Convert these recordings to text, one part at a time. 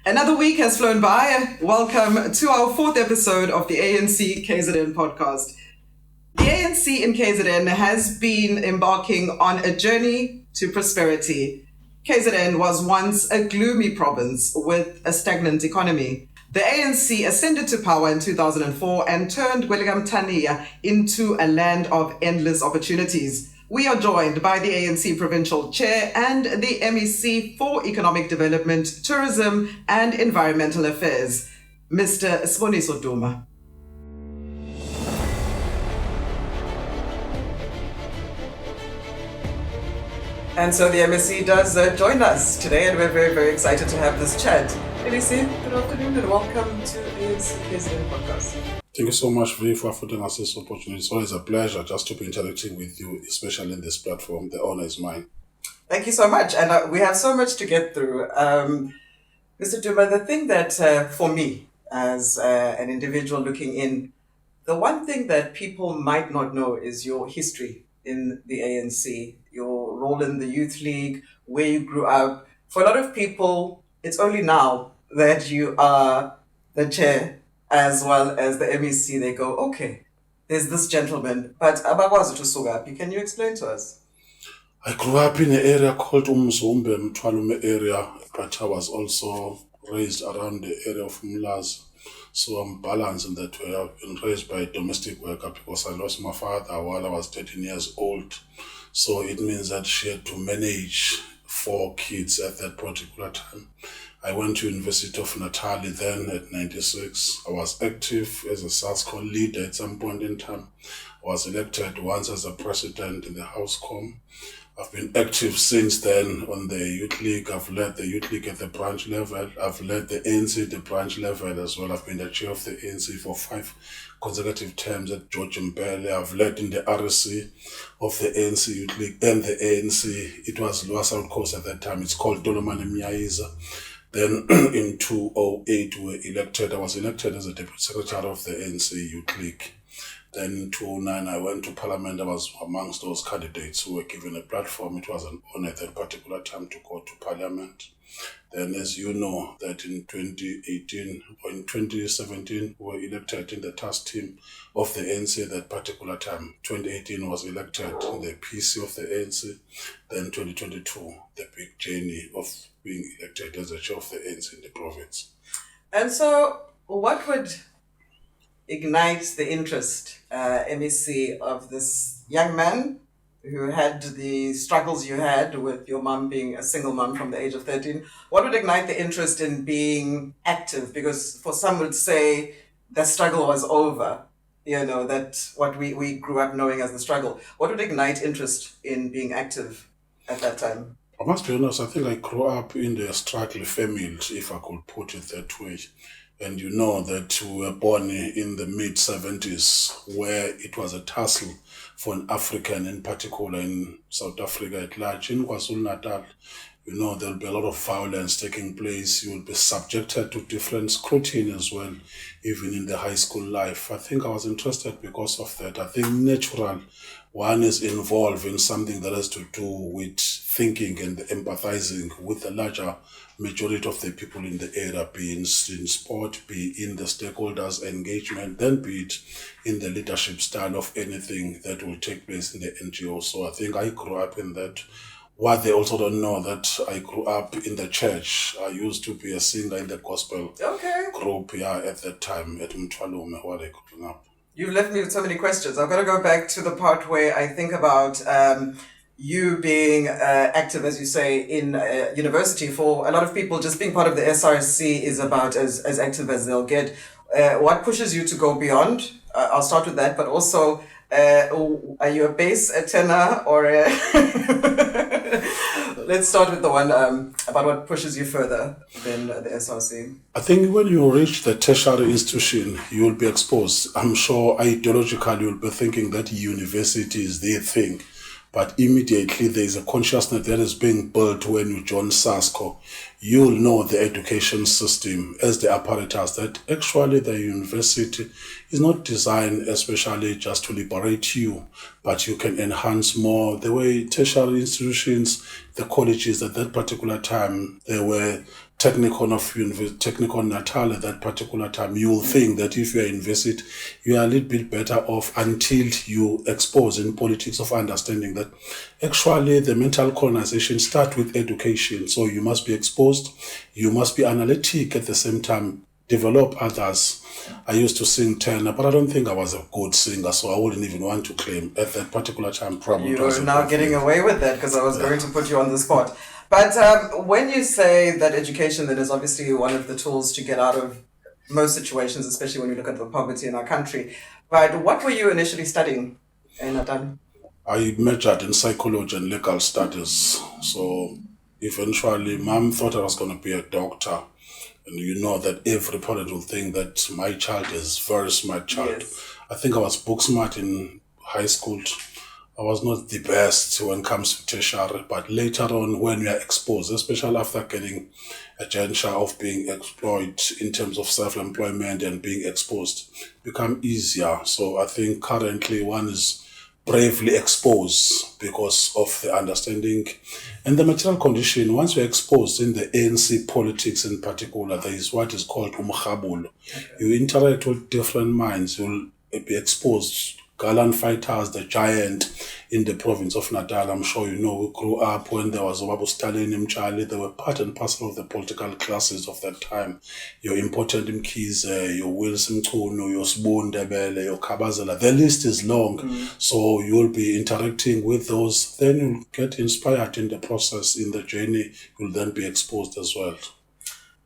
Another week has flown by. Welcome to our fourth episode of the ANC KZN Podcast. The ANC in KZN has been embarking on a journey to prosperity. KZN was once a gloomy province with a stagnant economy. The ANC ascended to power in 2004 and turned Gwelegamtania into a land of endless opportunities. We are joined by the ANC Provincial Chair and the MEC for Economic Development, Tourism and Environmental Affairs, Mr. Siboniso Duma. And so the MEC does join us today, and we're very, very excited to have this chat. MEC, good afternoon and welcome to the ANC KZN Podcast. Thank you so much, V, for affording us this opportunity. It's always a pleasure just to be interacting with you, especially in this platform. The honor is mine. Thank you so much. And we have so much to get through. Mr. Duma, the thing that for me, as an individual looking in, the one thing that people might not know is your history in the ANC, your role in the Youth League, where you grew up. For a lot of people, it's only now that you are the chair as well as the MEC. They go, okay, there's this gentleman, but abakwazi ukusuka. Can you explain to us? I grew up in an area called Umzumbe, Mthwalume area, but I was also raised around the area of Umlazi. So I'm balanced in that way. I've been raised by a domestic worker because I lost my father while I was 13 years old. So it means that she had to manage 4 kids at that particular time. I went to University of Natal then at 96. I was active as a SASCO leader at some point in time. I was elected once as a president in the Housecom. I've been active since then on the Youth League. I've led the Youth League at the branch level. I've led the ANC at the branch level as well. I've been the chair of the ANC for 5 consecutive terms at George Mbele. I've led in the RC of the ANC Youth League and the ANC. It was Lower South Coast at that time. It's called Dolomane Mnyaiza. Then in 2008, I was elected as a deputy secretary of the ANC Youth League. Then in 2009, I went to Parliament. I was amongst those candidates who were given a platform. It was an honor at that particular time to go to Parliament. Then, as you know, that in 2018 or in 2017, we were elected in the task team of the ANC at that particular time. 2018 was elected in the PC of the ANC. Then 2022, the big journey of being elected as the chair of the ANC in the province. And so, what would ignite the interest, MEC, of this young man who had the struggles you had with your mum being a single mum from the age of 13? What would ignite the interest in being active? Because for some would say the struggle was over, that what we grew up knowing as the struggle. What would ignite interest in being active at that time? I must be honest, I think I grew up in the struggling family, if I could put it that way. And you know that we were born in the mid-70s, where it was a tussle for an African, in particular in South Africa at large. In KwaZulu-Natal, there'll be a lot of violence taking place. You will be subjected to different scrutiny as well, even in the high school life. I think I was interested because of that. I think natural one is involved in something that has to do with thinking and empathizing with the larger majority of the people in the area, be in sport, be in the stakeholders engagement, then be it in the leadership style of anything that will take place in the NGO. So I think I grew up in that. What they also don't know, that I grew up in the church. I used to be a singer in the gospel group at that time at Mthwalume, where I grew up. You've left me with so many questions. I've got to go back to the part where I think about you being active, as you say, in university. For a lot of people, just being part of the SRC is about as active as they'll get. What pushes you to go beyond? I'll start with that, but also, are you a bass, a tenor, or a... Let's start with the one about what pushes you further than the SRC. I think when you reach the tertiary institution, you will be exposed. I'm sure ideologically you'll be thinking that university is the thing. But immediately there is a consciousness that is being built when you join SASCO. You'll know the education system as the apparatus, that actually the university is not designed especially just to liberate you, but you can enhance more. The way tertiary institutions, the colleges at that particular time, they were technical Natal at that particular time, you will think that if you are in visit, you are a little bit better off until you expose in politics of understanding that actually the mental colonization starts with education. So you must be exposed, you must be analytic at the same time, develop others. I used to sing tenor, but I don't think I was a good singer, so I wouldn't even want to claim at that particular time. Probably you're now getting away with that because I was going to put you on the spot. But when you say that education then is obviously one of the tools to get out of most situations, especially when you look at the poverty in our country, but what were you initially studying in Natal? I majored in psychology and legal studies. So eventually, Mom thought I was going to be a doctor. And you know that every parent will think that my child is a very smart child. Yes. I think I was book smart in high school. I was not the best when it comes to tertiary, but later on when we are exposed, especially after getting a juncture of being employed in terms of self-employment and being exposed, become easier. So I think currently one is bravely exposed because of the understanding and the material condition. Once you're exposed in the ANC politics in particular, there is what is called umkhabulo. Okay. You interact with different minds, you'll be exposed. Gallant fighters, the giant in the province of Natal, I'm sure you know, we grew up when there was Obabu Stalin in Charlie. They were part and parcel of the political classes of that time. Your important Mkhize, your Wilson Mchunu, your Sibon Debele, your Kabazela. The list is long. So you'll be interacting with those. Then you'll get inspired in the process, in the journey. You'll then be exposed as well.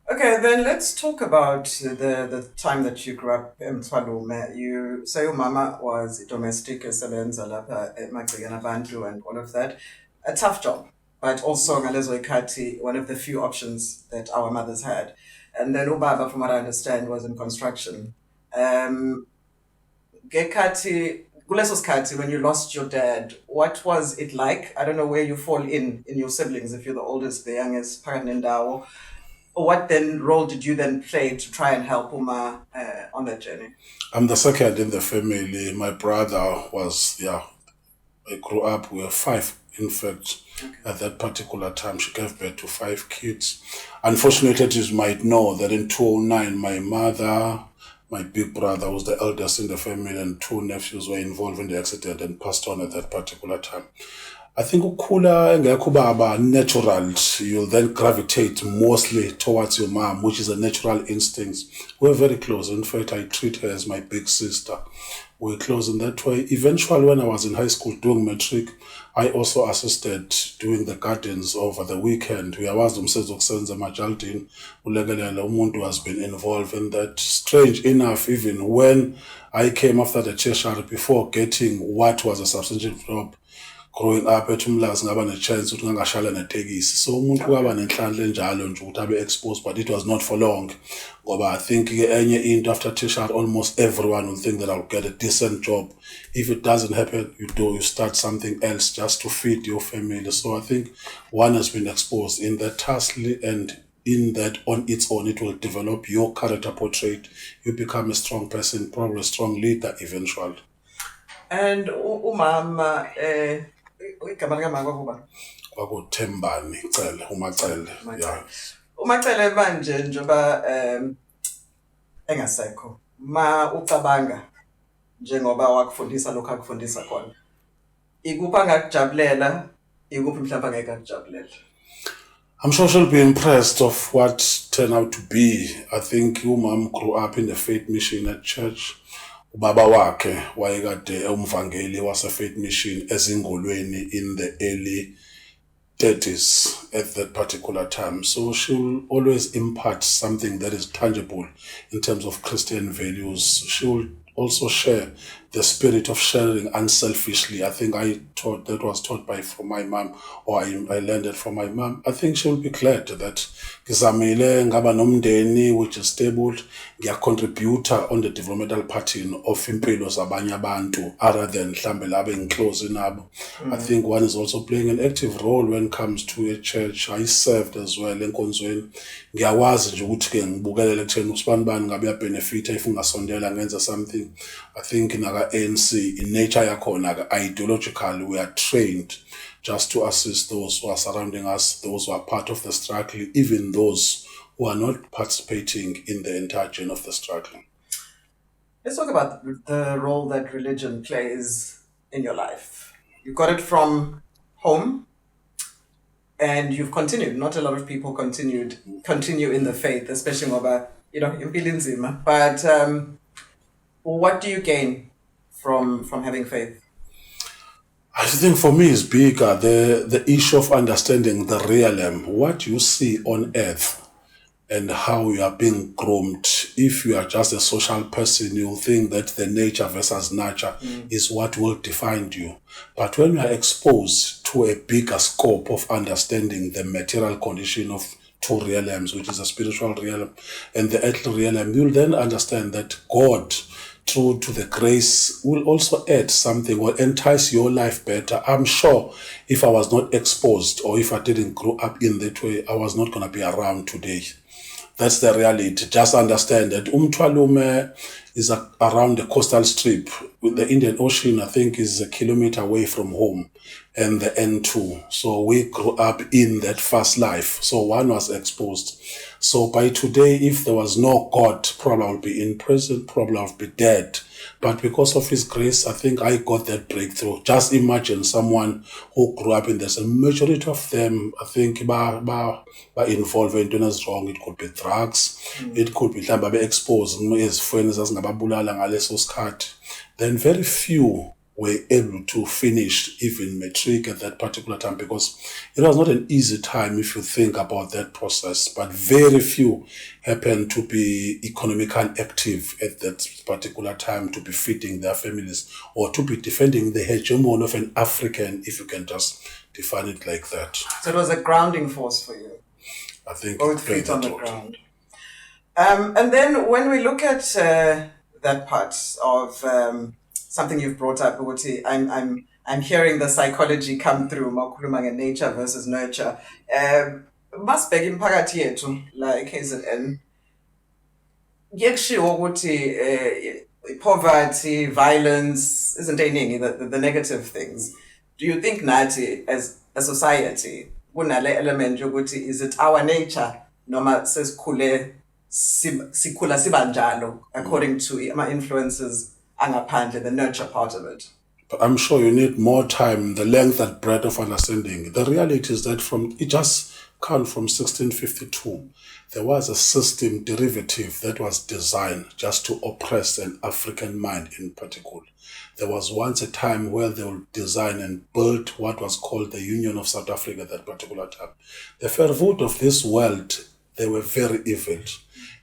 Okay, then let's talk about the time that you grew up in Twalume. You say your mama was a domestic esebenza lapha emagcekeni abantu and all of that. A tough job, but also ngalezo ikhathi one of the few options that our mothers had. And then ubaba, from what I understand, was in construction. Kuleso skati, when you lost your dad, what was it like? I don't know where you fall in your siblings, if you're the oldest, the youngest, Paranendawo. What then role did you then play to try and help Uma on that journey? I'm the second in the family. My brother was, I grew up, we were 5, in fact, at that particular time. She gave birth to 5 kids. Unfortunately, you might know that in 2009, my mother, my big brother was the eldest in the family, and 2 nephews were involved in the accident and passed on at that particular time. I think ukula ngekho baba natural, you'll then gravitate mostly towards your mom, which is a natural instinct. We're very close. In fact, I treat her as my big sister. We're close in that way. Eventually, when I was in high school doing matric, I also assisted doing the gardens over the weekend. We was umsebenzi majaldini. Ulekelela umuntu has been involved in that. Strange enough, even when I came after the tertiary, before getting what was a substantial job, growing up at Umlazi ngaba ne-chance ukuthi ngangashala netekisi. So umuntu kwaba nenhlanhla enjalo nje ukuthi abe exposed, but it was not for long. Ngoba I think enye into after tertiary, almost everyone will think that I'll get a decent job. If it doesn't happen, you start something else just to feed your family. So I think one has been exposed in that task, and in that on its own, it will develop your character portrait. You become a strong person, probably a strong leader eventually. And umama, igama lika mama kwakuba kwakuthembani Cele uMacele. Yeah. uMacele manje njengoba engasekho ma ucabanga njengoba wakufundisa lokho akufundisa khona, ikuphi angakujabulela, ikuphi mhlawumbe angeke akujabulela? I'm sure she'll be impressed of what turned out to be. I think umam grew up in the faith mission at church. Ubaba wakhe wayekade umvangeli wase faith mission ezingolweni in the early 30s at that particular time. So she will always impart something that is tangible in terms of Christian values. She will also share the spirit of sharing unselfishly. I think that was taught from my mom, or I learned it from my mom. I think she'll be glad that ngizamile ngaba nomndeni which is stable, contribute on the developmental pattern of impilo zabanye abantu other than mhlambe labe ngiclose nabo. I think one is also playing an active role when it comes to a church. I served as well enkonzweni. Ngiyawazi nje ukuthi ke ngibukelele ekutheni usibani ngabe benefit if ungasondela ngenza something. I think in our ANC, in nature yakhona, ideologically, we are trained just to assist those who are surrounding us, those who are part of the struggle, even those who are not participating in the entire journey of the struggle. Let's talk about the role that religion plays in your life. You got it from home, and you've continued. Not a lot of people continue in the faith, especially ngoba, impilo inzima. But what do you gain from having faith? I think for me it's bigger the issue of understanding the realm, what you see on earth, and how you are being groomed. If you are just a social person, you think that the nature versus nurture is what will define you. But when you are exposed to a bigger scope of understanding the material condition of two realms, which is the spiritual realm and the earthly realm, you'll then understand that God, through to the grace, will also add something or entice your life better. I'm sure if I was not exposed or if I didn't grow up in that way, I was not going to be around today. That's the reality. Just understand that Umtwalume is around the coastal strip. With the Indian Ocean, I think, is a kilometer away from home, and the N2. So we grew up in that fast life. So one was exposed. So by today, if there was no God, probably I would be in prison, probably I would be dead. But because of His grace, I think I got that breakthrough. Just imagine someone who grew up in this. A majority of them, I think, are involved in doing wrong. It could be drugs. It could be exposed as friends as ngababulala ngaleso sikhathi. Then very few were able to finish even matric at that particular time, because it was not an easy time if you think about that process. But very few happened to be economically active at that particular time, to be feeding their families or to be defending the hegemony of an African, if you can just define it like that. So it was a grounding force for you. I think both feet on the ground. And then when we look at that part of something you've brought up, Uguti, I'm hearing the psychology come through, makhuluma nature versus nurture. Masibheka imiphakathi yethu la KZN. Yekushiwo ukuthi poverty, violence isn't eningi, the negative things. Do you think nathi as a society kunale element yokuthi is it our nature noma sesikhule sikhula sibanjalo according to my influences angaphandle, the nurture part of it? I'm sure you need more time, the length and breadth of understanding. The reality is that it just comes from 1652. There was a system derivative that was designed just to oppress an African mind in particular. There was once a time where they would design and build what was called the Union of South Africa at that particular time. The fervour of this world, they were very evil.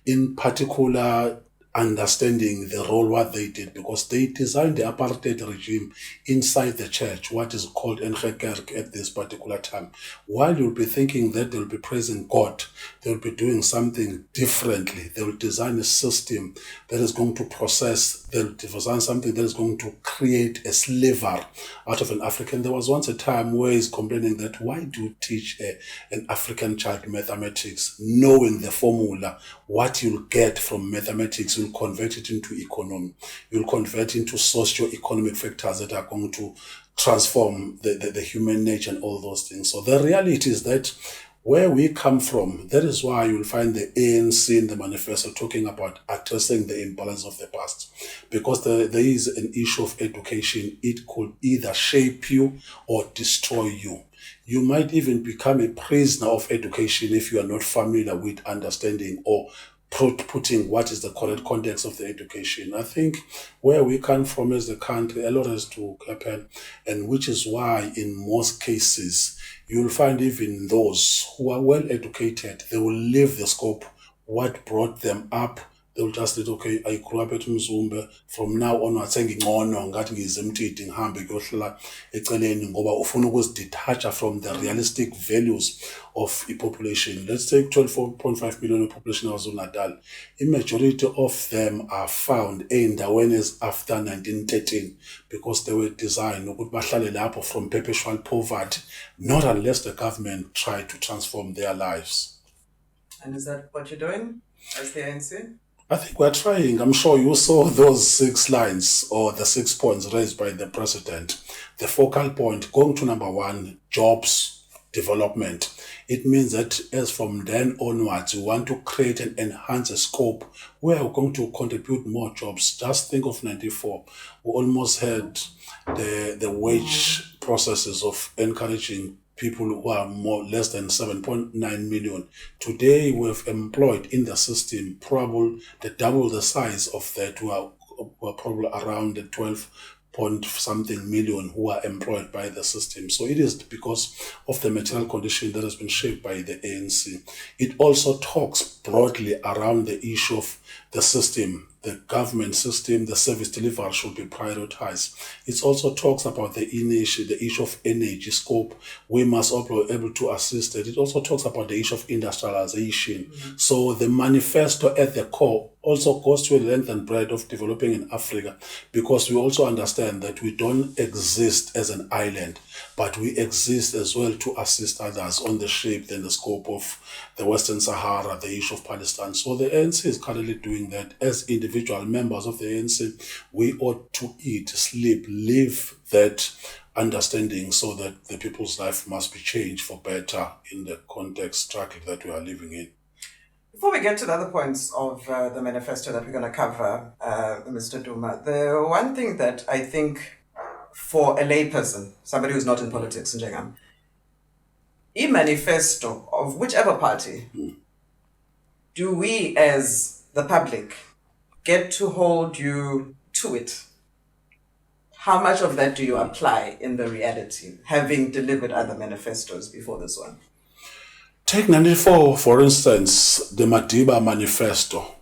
In particular, understanding the role what they did, because they designed the apartheid regime inside the church, what is called Engekerk at this particular time. While you'll be thinking that they'll be praising God, they'll be doing something differently. They will design a system that is going to process, they'll design something that is going to create a sliver out of an African. There was once a time where he's complaining that why do you teach an African child mathematics, knowing the formula, what you'll get from mathematics, you'll convert it into economy. You'll convert into socio-economic factors that are going to transform the human nature and all those things. So the reality is that where we come from, that is why you'll find the ANC in the manifesto talking about addressing the imbalance of the past. Because there is an issue of education. It could either shape you or destroy you. You might even become a prisoner of education if you are not familiar with understanding or putting what is the correct context of the education. I think where we come from as a country, a lot has to happen, and which is why in most cases, you'll find even those who are well educated, they will leave the scope, what brought them up. They will just say, okay, I grew up at Mzumbe. From now on, I'm saying, ngathi ngizemthithi ngihambe kuyohlala eceleni ngoba ufuna ukuzidetach from the realistic values of a population. Let's take 12.5 million population of KwaZulu-Natal. A majority of them are found in the awareness after 1913 because they were designed ukuthi bahlale lapho from perpetual poverty, not unless the government tried to transform their lives. And is that what you're doing as the ANC? I think we're trying. I'm sure you saw those 6 lines or the 6 points raised by the president. The focal point going to number 1, jobs, development. It means that as from then onwards, we want to create and enhance a scope where we're going to contribute more jobs. Just think of 94. We almost had the wage processes of encouraging people who are more less than 7.9 million. Today, we've employed in the system probably double the size of that, who are probably around the 12 point something million who are employed by the system. So it is because of the material condition that has been shaped by the ANC. It also talks broadly around the issue of the system, the government system, the service delivery should be prioritized. It also talks about the issue of energy scope. We must also be able to assist it. It also talks about the issue of industrialization. So the manifesto at the core also goes to a length and breadth of developing in Africa, because we also understand that we don't exist as an island, but we exist as well to assist others on the shape and the scope of the Western Sahara, the issue of Palestine. So the ANC is currently doing that. As individual members of the ANC, we ought to eat, sleep, live that understanding, so that the people's life must be changed for better in the context struggle that we are living in. Before we get to the other points of the manifesto that we're going to cover, Mr. Duma, the one thing that I think for a layperson, somebody who's not in politics, manifesto of whichever party, do we as the public get to hold you to it? How much of that do you apply in the reality, having delivered other manifestos before this one? Take 94, for instance, the Madiba Manifesto,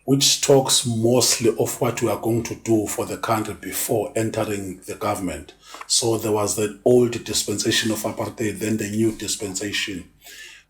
which talks mostly of what we are going to do for the country before entering the government. So there was that old dispensation of apartheid, then the new dispensation.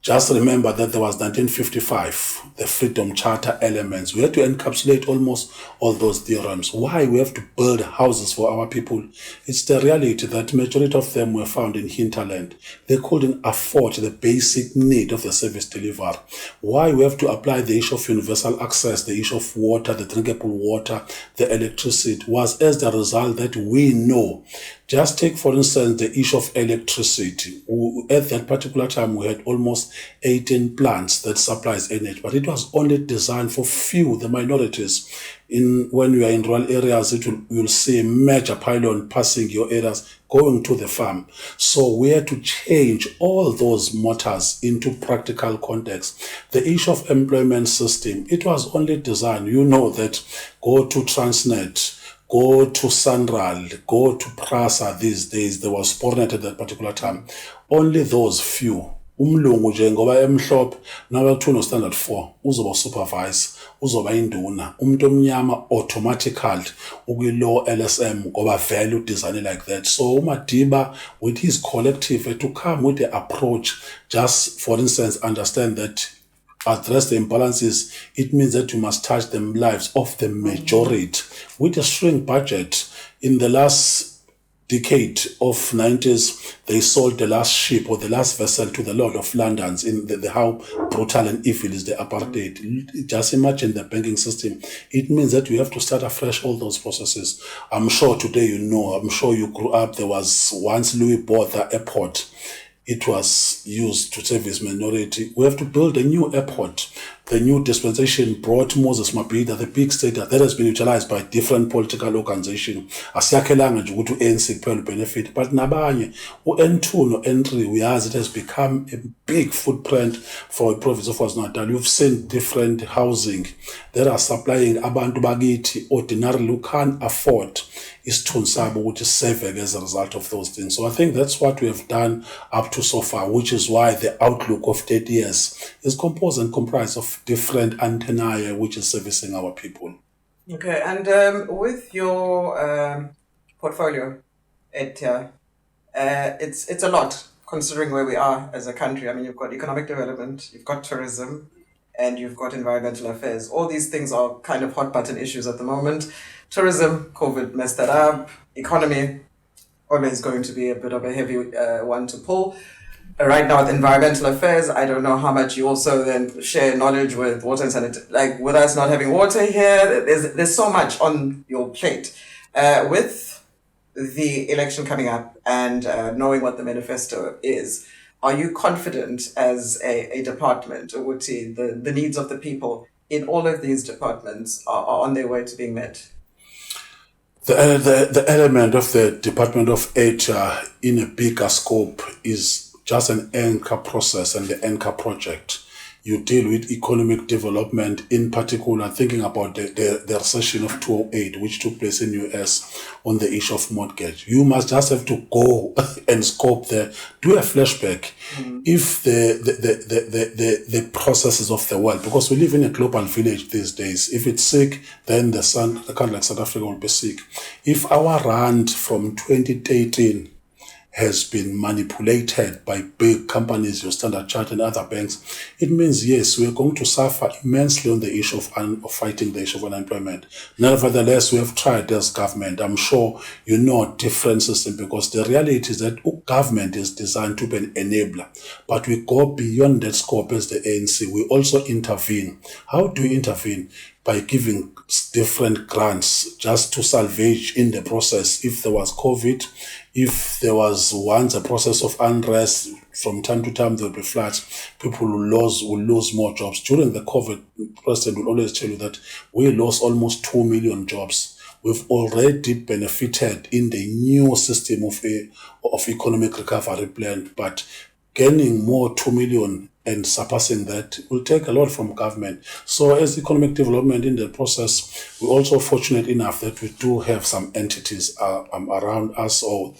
Just remember that there was 1955, the Freedom Charter elements. We had to encapsulate almost all those theorems. Why we have to build houses for our people? It's the reality that majority of them were found in hinterland. They couldn't afford the basic need of the service delivery. Why we have to apply the issue of universal access, the issue of water, the drinkable water, the electricity, was as the result that we know. Just take, for instance, the issue of electricity. At that particular time, we had almost 18 plants that supplies energy, but it was only designed for few, the minorities. When you are in rural areas, you'll see a major pylon passing your areas, going to the farm. So we had to change all those motors into practical context. The issue of employment system, it was only designed, that go to Transnet, go to Sanral, go to Prasa these days. There was Sportnet at that particular time. Only those few. Umlungu nje ngoba emhlophe nabakuthuna standard 4 uzoba supervise, uzoba induna. Umuntu omnyama automatically ukilo LSM ngoba value design like that. So uMadiba with his collective to come with the approach, just for instance understand that address the imbalances, it means that you must touch the lives of the majority. With a shrink budget, in the last decade of 90s, they sold the last ship or the last vessel to the Lord of London's in how brutal and evil is the apartheid. Just imagine the banking system. It means that you have to start afresh all those processes. I'm sure today I'm sure you grew up, there was once Louis bought the airport. It was used to service minority. We have to build a new airport. The new dispensation brought Moses Mabhida, the big state that has been utilized by different political organizations. Asiyakhelanga nje ukuthi ANC kuphela benefit, but nabanye u-N2 no-N3 uyazi it has become a big footprint for the province of KwaZulu-Natal. You've seen different housing that are supplying abantu bakithi ordinarily who can't afford isithunzi sabo ukuthi save as a result of those things. So I think that's what we have done up to so far, which is why the outlook of 30 years is composed and comprised of different antennae which is servicing our people. Okay, and with your portfolio, it's a lot considering where we are as a country. I mean, you've got economic development, you've got tourism, and you've got environmental affairs. All these things are kind of hot button issues at the moment. Tourism, COVID messed that up. Economy, always going to be a bit of a heavy one to pull. Right now with environmental affairs, I don't know how much you also then share knowledge with water and sanitation. Like with us not having water here, there's so much on your plate. With the election coming up and knowing what the manifesto is, Are you confident as a department, Uguti, the needs of the people in all of these departments are on their way to being met? The element of the Department of Aid in a bigger scope is just an anchor process and the anchor project. You deal with economic development, in particular thinking about the recession of 2008, which took place in US on the issue of mortgage. You must just have to go and scope there, do a flashback. If the processes of the world, because we live in a global village these days, if it's sick, then the country like South Africa will be sick. If our rand from 2013 has been manipulated by big companies, your Standard Chartered and other banks, it means, yes, we are going to suffer immensely on the issue of fighting the issue of unemployment. Nevertheless, we have tried as government. I'm sure you know differences, because the reality is that government is designed to be an enabler. But we go beyond that scope as the ANC. We also intervene. How do we intervene? By giving different grants just to salvage in the process. If there was COVID, if there was once a process of unrest, from time to time there will be floods, people will lose more jobs. During the COVID, the president will always tell you that we lost almost 2 million jobs. We've already benefited in the new system of economic recovery plan, but gaining more 2 million and surpassing that will take a lot from government. So as economic development in the process, we're also fortunate enough that we do have some entities around us or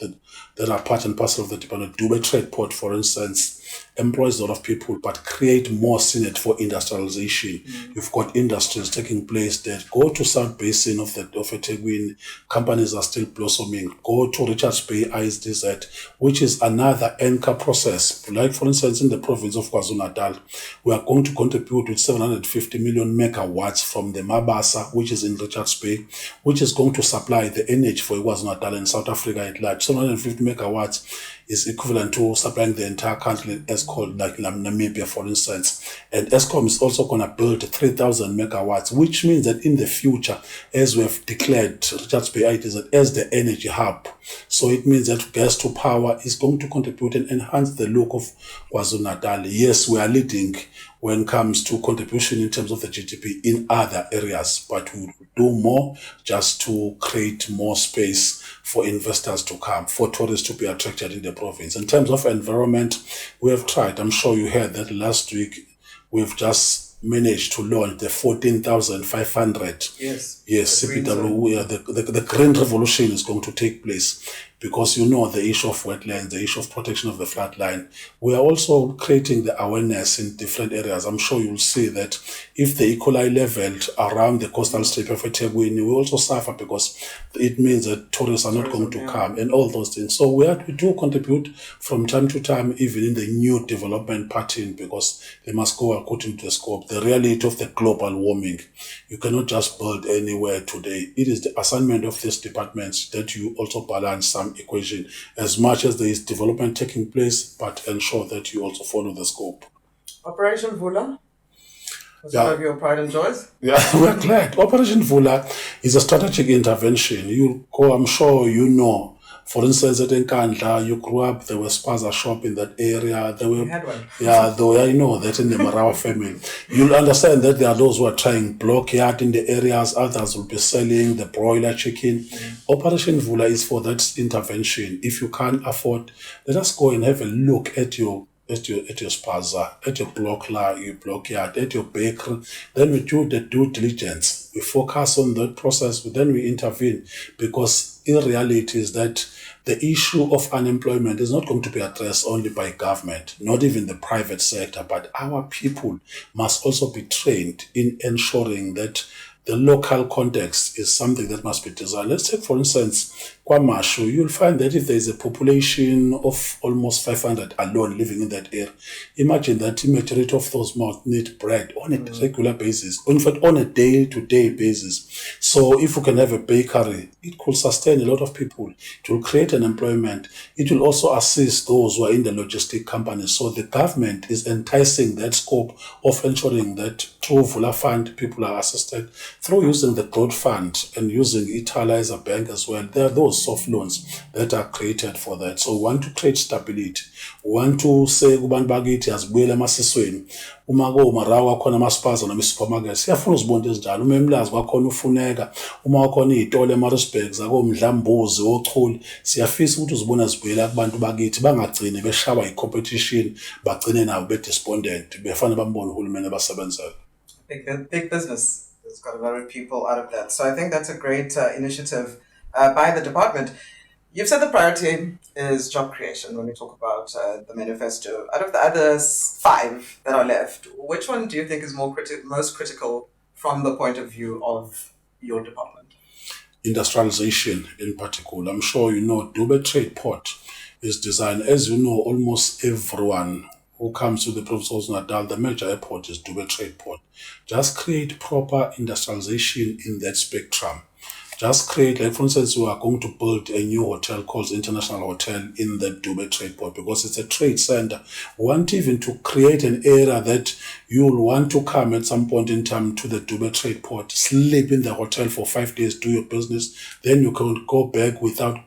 that are part and parcel of the department. Dubai Trade Port, for instance, employs a lot of people, but create more synergy for industrialization. You've got industries taking place there. Go to South Basin of eThekwini, companies are still blossoming. Go to Richards Bay ISDZ, which is another anchor process. Like, for instance, in the province of KwaZulu-Natal, we are going to contribute with 750 million megawatts from the Mabasa, which is in Richards Bay, which is going to supply the energy for KwaZulu-Natal and South Africa at large. 750 megawatts is equivalent to supplying the entire country, as called like Namibia, for instance. And Eskom is also going to build 3,000 megawatts, which means that in the future, as we have declared Richards Bay as the energy hub, so it means that gas to power is going to contribute and enhance the look of KwaZulu-Natal. Yes, we are leading when it comes to contribution in terms of the GDP in other areas, but we will do more just to create more space for investors to come, for tourists to be attracted in the province. In terms of environment, we have tried. I'm sure you heard that last week we've just managed to launch the 14,500. Yes, CPW. The green revolution is going to take place, because you know the issue of wetlands, the issue of protection of the floodline. We are also creating the awareness in different areas. I'm sure you'll see that if the E. coli level around the coastal strip of eThekwini, we also suffer, because it means that tourists are not going to come and all those things. So we do contribute from time to time, even in the new development pattern, because they must go according to the scope. The reality of the global warming, you cannot just build anywhere today. It is the assignment of these departments that you also balance some equation as much as there is development taking place, but ensure that you also follow the scope. Operation Vula? One of your pride and joys? Yeah, we're glad. Operation Vula is a strategic intervention. You go, I'm sure you know. For instance, at Nkandla, you grew up, there was spaza shop in that area. We had one. Yeah, though I know that in the Marawa family. You'll understand that there are those who are trying block yard in the areas, others will be selling the broiler chicken. Operation Vula is for that intervention. If you can't afford, let us go and have a look at your spaza, at your block yard, at your bakery. Then we do the due diligence. We focus on that process, but then we intervene, because in reality is that the issue of unemployment is not going to be addressed only by government, not even the private sector, but our people must also be trained in ensuring that the local context is something that must be designed. Let's take, for instance, KwaMashu. You'll find that if there is a population of almost 500 alone living in that area, imagine that the majority of those mouths need bread on a regular basis, in fact, on a day-to-day basis. So if you can have a bakery, it could sustain a lot of people. It will create an employment. It will also assist those who are in the logistic companies. So the government is enticing that scope of ensuring that through Vula Fund, people are assisted. through using the growth fund and using Italy as a bank as well, there are those soft loans that are created for that. So we want to create stability. We want to say kubantu bakithi asibuyele emasisweni. Uma Marawa khona amaspaza noma supermarket siyafuna uzibona ezinjalo. Uma emlazi kwakhona ufuneka, uma kwakhona izitolo eMaritzburg zakoMdlambuzi oChuli, siyafisa ukuthi uzibona zibuyela kubantu bakithi bangagcine beshawa icompetition, bagcine nabo bedespondent, befana bambone uhulumeni abasebenzela. Big business has got a lot of people out of that. So I think that's a great initiative by the department. You've said the priority is job creation when we talk about the manifesto. Out of the other 5 that are left, which one do you think is most critical from the point of view of your department? Industrialization in particular. I'm sure you know Dube Trade Port is designed, as you know, almost everyone who comes to the province of KwaZulu-Natal, the major airport is Dube Trade Port. Just create proper industrialization in that spectrum. Just create, like for instance, we are going to build a new hotel called International Hotel in the Dube Trade Port because it's a trade center. We want even to create an area that you'll want to come at some point in time to the Dube Trade Port, sleep in the hotel for 5 days, do your business, then you can go back without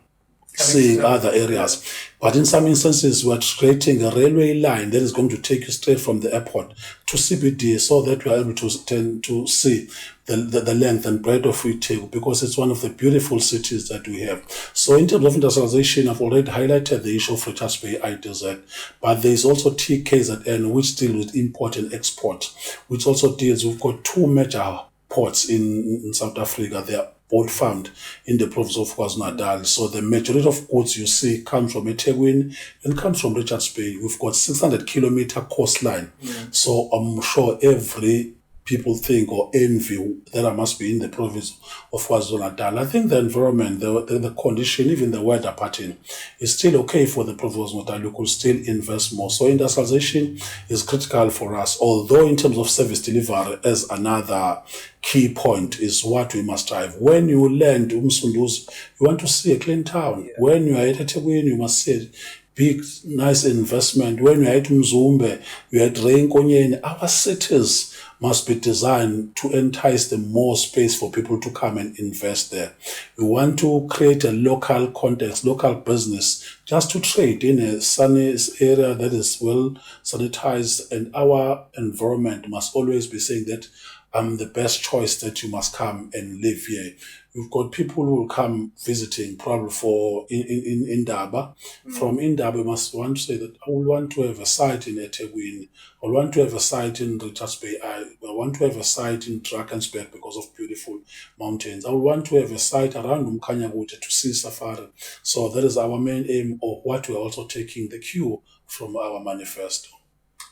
seeing other areas. But in some instances, we're creating a railway line that is going to take you straight from the airport to CBD so that we are able to see the length and breadth of it because it's one of the beautiful cities that we have. So in terms of industrialization, I've already highlighted the issue of Richards Bay ITZ, but there's also KZN, which deals with import and export, which also deals, we've got 2 major ports in South Africa. They are both found in the province of KwaZulu-Natal. So the majority of goods you see come from eThekwini and comes from Richards Bay. We've got 600-kilometer coastline. So I'm sure every people think or envy that I must be in the province of KwaZulu-Natal. I think the environment, the condition, even the weather pattern is still okay for the province of KwaZulu-Natal. You could still invest more. So industrialization is critical for us. Although in terms of service delivery, as another key point is what we must drive. When you land Umsunduzi, you want to see a clean town. Yeah. When you are at eThekwini, you must see big, nice investment. When you are at Mzumbe, you are at Reinkonyeni. Our cities must be designed to entice the more space for people to come and invest there. We want to create a local context, local business, just to trade in a sunny area that is well sanitized, and our environment must always be saying that I'm the best choice that you must come and live here. We've got people who will come visiting probably for in Indaba. From Indaba, we must want to say that I will want to have a site in eThekwini. I want to have a site in Richards Bay. I want to have a site in Drakensberg because of beautiful mountains. I want to have a site around Umkhanyakude to see safari. So that is our main aim, of what we're also taking the cue from our manifesto.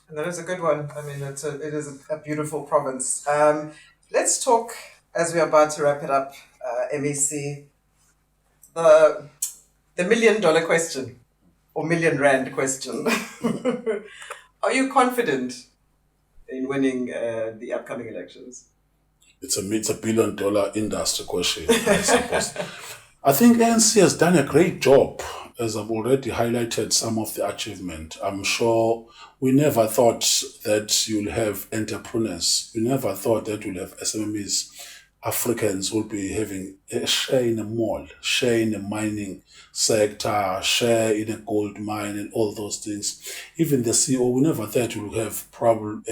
And that is a good one. I mean, it is a beautiful province. Let's talk, as we're about to wrap it up, MEC, the $1 million question, or million rand question. Are you confident in winning the upcoming elections? It's a $1 billion industry question, I suppose. I think ANC has done a great job, as I've already highlighted some of the achievement. I'm sure we never thought that you'll have entrepreneurs. We never thought that you'll have SMEs. Africans will be having a share in a mall, share in the mining sector, share in a gold mine and all those things. Even the CEO, we never thought you'll have probably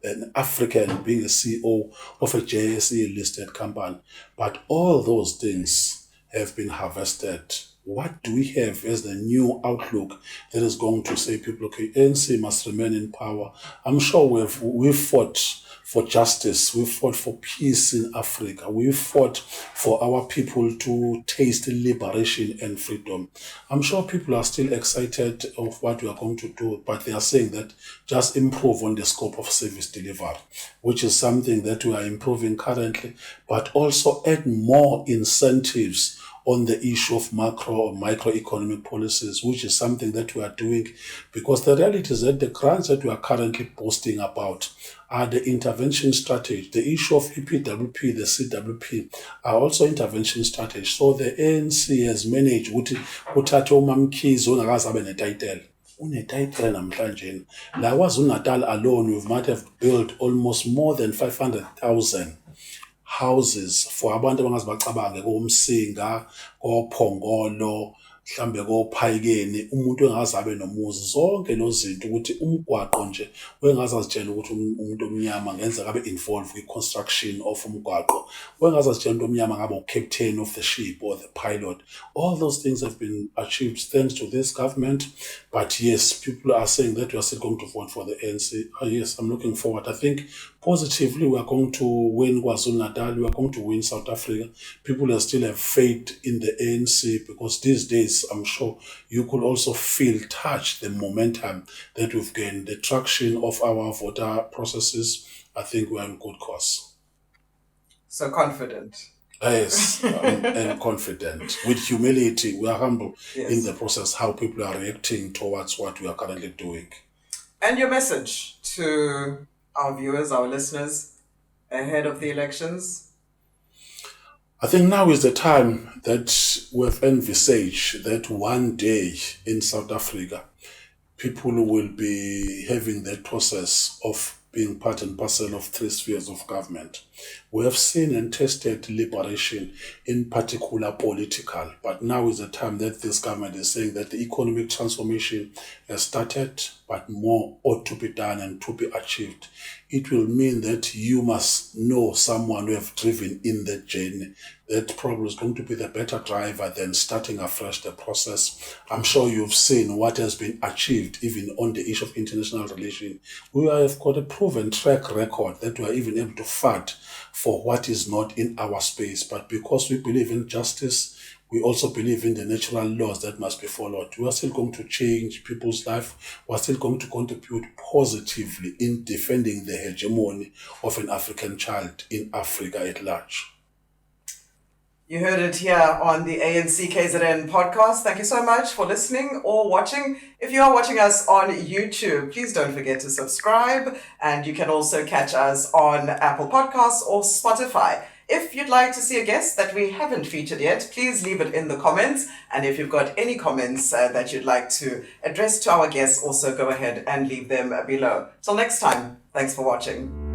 an African being a CEO of a JSE listed company. But all those things have been harvested. What do we have as the new outlook that is going to say people, okay, ANC must remain in power? I'm sure we've fought for justice. We fought for peace in Africa. We fought for our people to taste liberation and freedom. I'm sure people are still excited of what we are going to do, but they are saying that just improve on the scope of service delivery, which is something that we are improving currently, but also add more incentives on the issue of macro or microeconomic policies, which is something that we are doing, because the reality is that the grants that we are currently posting about are the intervention strategy. The issue of EPWP, the CWP, are also intervention strategy. So the ANC has managed to uthathe uMamkhize ongakazabe netitle. Unetitle namhlanje. La KwaZulu-Natal alone, we might have built almost more than 500,000 houses for abantu abangazi bacabange koMsinga, koPhongolo, mhlambe koPhayikeni, umuntu engaze abe nomuzi. Zonke lo zinto ukuthi umgwaqo nje wengaze azitshela ukuthi umuntu omnyama ngenzeka abe involved kwi-construction of umgwaqo. Wengaze azitshela umuntu omnyama ngabe u-captain of the ship or the pilot. All those things have been achieved thanks to this government. But yes, people are saying that we are still going to vote for the ANC. Yes, I'm looking forward. I think positively we are going to win KwaZulu-Natal, we are going to win South Africa. People still have faith in the ANC because these days, I'm sure you could also touch the momentum that we've gained, the traction of our voter processes. I think we're in good course. So confident. Yes, and confident. With humility, we are humble in the process, how people are reacting towards what we are currently doing. And your message to our viewers, our listeners, ahead of the elections? I think now is the time that we have envisaged that one day in South Africa, people will be having that process of being part and parcel of 3 spheres of government. We have seen and tested liberation, in particular political, but now is the time that this government is saying that the economic transformation has started, but more ought to be done and to be achieved. It will mean that you must know someone who have driven in that journey. That probably is going to be the better driver than starting afresh the process. I'm sure you've seen what has been achieved even on the issue of international relations. We have got a proven track record that we are even able to fight for what is not in our space. But because we believe in justice, we also believe in the natural laws that must be followed. We are still going to change people's life. We are still going to contribute positively in defending the hegemony of an African child in Africa at large. You heard it here on the ANC KZN Podcast. Thank you so much for listening or watching. If you are watching us on YouTube, please don't forget to subscribe. And you can also catch us on Apple Podcasts or Spotify. If you'd like to see a guest that we haven't featured yet, please leave it in the comments. And if you've got any comments that you'd like to address to our guests, also go ahead and leave them below. Till next time, thanks for watching.